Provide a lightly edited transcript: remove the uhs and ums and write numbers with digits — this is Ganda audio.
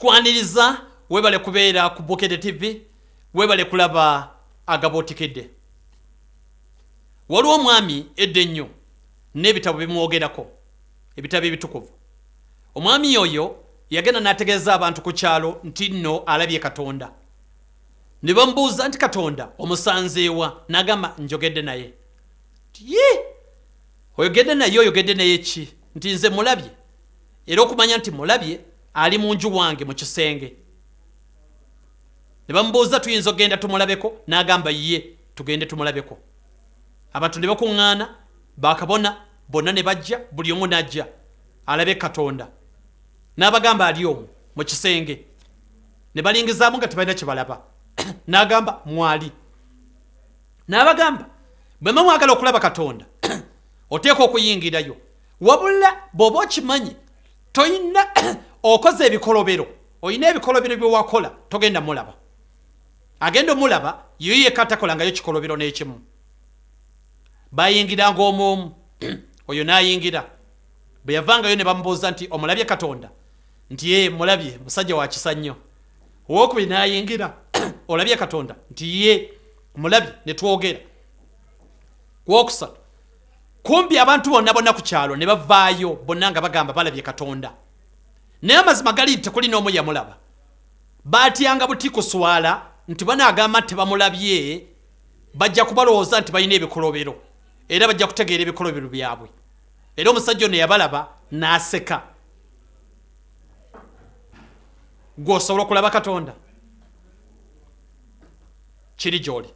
tukwaniriza webale kubeera ku Bukede TV webale kulaba Agabotikedde. Waliwo omwami edde nnyo n'ebitabo bimwogerako ebitabo ebitukuvu. Omwami oyo yagenda n'ategeeza abantu ku kyalo nti nno alabye Katonda. Ne bamubuuza nti Katonda omusanzeewa, n'agamba njogedde naye. Ye oyogedde naye ki? Nti nze mulabye, era okumanya nti mulabye ali mu nju wange mu kisenge. Ne bamubuuza tuyinza ogenda tumulabeko, n'agamba ye tugende tumulabeko. Abantu ne bakuŋŋaana, bakabona bonna ne bajja, buli omu n'ajja alabe Katonda. N'abagamba ali omwo mu kisenge. Ne balingizaamu nga tebalina kye balaba. N'agamba mwali. N'abagamba bwe mwagala okulaba Katonda oteeka okuyingirayo, wabula bw'oba okimanyi toyina okoze ebikolobero, oyina ebikolobero bye wakola togenda mulaba. Agenda omulaba ye yekatakolangayo kikolobero n'ekimu. Bayingiranga omwomu oyo n'ayingira. Bwe yavangayo ne bamubuuza nti omulabye Katonda? Nti ye mulabye, musajja wa kisa nnyo. Owookubiri n'ayingira olabye Katonda? Nti ye mulabye, ne twogera. Wokusatu kumbi abantu bonna ku kyalo ne bavaayo bonna nga bagamba balabye Katonda. Naye amazima gali tekuli n'omu yamulaba. Batyanga buti kuswala nti banaagamba nti bamulabye bajja kubalowooza nti balina ebikolobero era bajja kutegeera ebikolobero byabwe. Era omusajja ono yabalaba n'aseka. Gw'osobola okulaba Katonda? Kiri gy'oli.